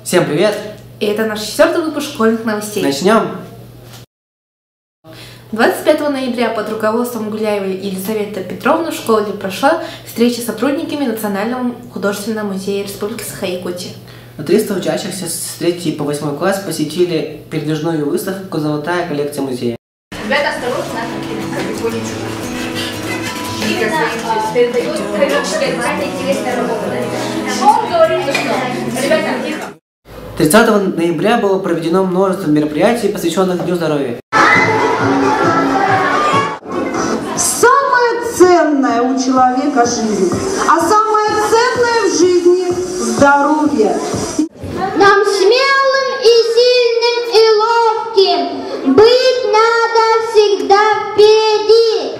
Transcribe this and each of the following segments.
Всем привет! И это наш 4-й выпуск школьных новостей. Начнем! 25 ноября под руководством Гуляевой Елизаветы Петровны в школе прошла встреча с сотрудниками Национального художественного музея Республики Саха-Якутия. 300 учащихся с 3 по 8 класс посетили передвижную выставку «Золотая коллекция музея». Ребята, осторожно, потихонечку. Передает комическая, какая-то интересная работа. Он говорит, что... Ребята, тихо. 30 ноября было проведено множество мероприятий, посвященных Дню здоровья. Самое ценное у человека жизнь, а самое ценное в жизни – здоровье. Нам смелым и сильным и ловким быть надо всегда впереди.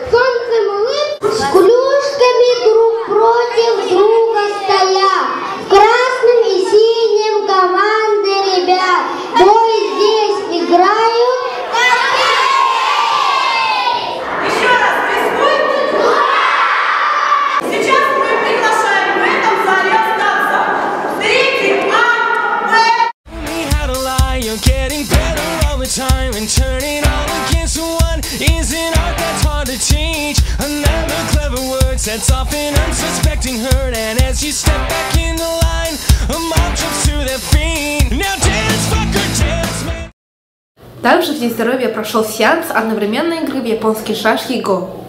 Солнцем улыб, с клюшками друг против друга стоя. В красном и синем команды ребят. Бой здесь играют. Еще раз, присвоите? Сейчас мы приглашаем в этом зале остаться. Третий А, Б. Sets off an unsuspecting hurt, and as you step back in the line, a mob jumps to their feet. Now dance, fucker, dance, man. Также в День здоровья прошел сеанс одновременной игры в японские шашки и го.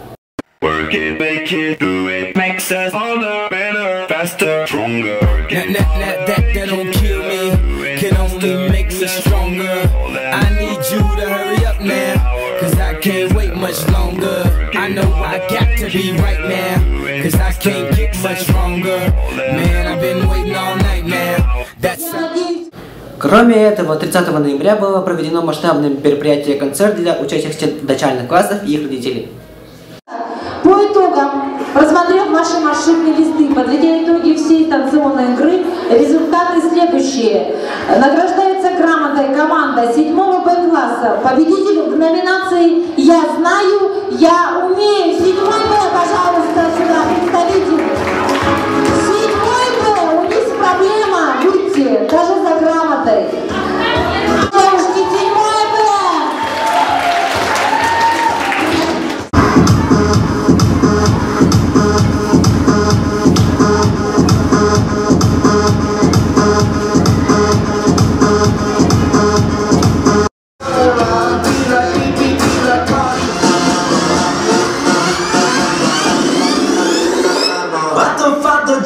Work it, make it, do it, makes us harder, better, faster, stronger. That don't kill me, can only make me stronger. I need you to hurry up now, cause I can't wait much longer. I know I got to be right now, cause I can't get much stronger. Man, I've been waiting all night now. That's Кроме этого, 30 ноября было проведено масштабное мероприятие-концерт для учащихся дошкольных классов и их родителей. По итогам, просмотрев наши маршрутные листы, подведя итоги всей танцевальной игры, результаты следующие. Награждается грамотой команда 7 Б-класса. Победитель в номинации «Я знаю, я умею». 7 Б, пожалуйста, сюда, представитель. 7 Б, у них проблема, выйти, даже за грамотой. Девушки, 7 Б.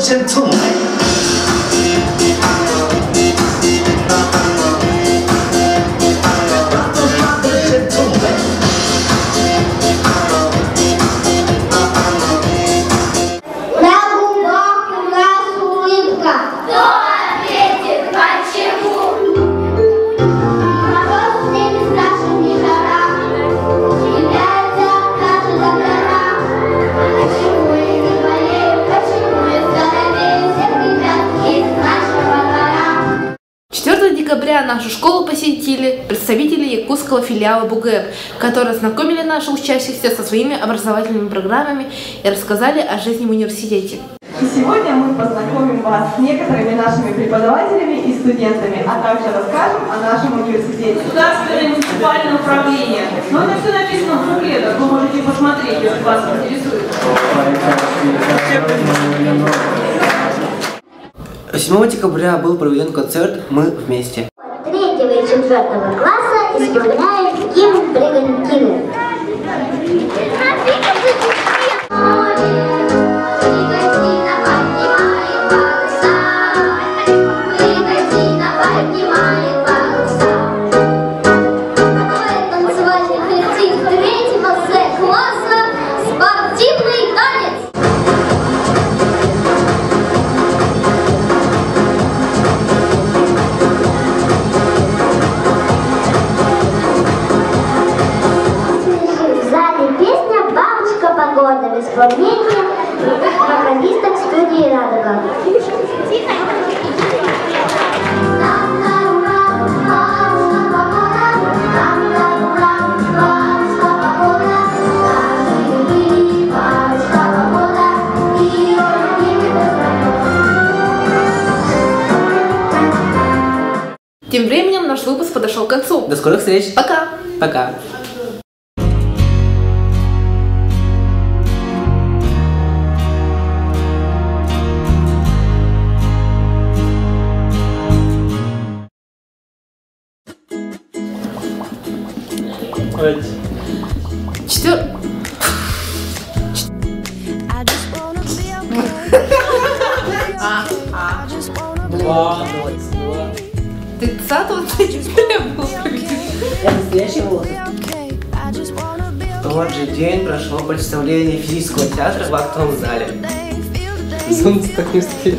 Gentleman. Нашу школу посетили представители якутского филиала БУГЭП, которые ознакомили наших учащихся со своими образовательными программами и рассказали о жизни в университете. И сегодня мы познакомим вас с некоторыми нашими преподавателями и студентами, а также расскажем о нашем университете. Государственное муниципальное управление. Но это все написано в буклетах, вы можете посмотреть, если вас интересует. 7 декабря был проведен концерт «Мы вместе». 3-го и 4-го класса исполняет гимн Бригантины. Тем временем наш выпуск подошел к концу. До скорых встреч. Пока! Пока. Ты 30 сентября был проведен. Я настоящий волк. В тот же день прошло представление физического театра в актовом зале. Солнце так не стоит.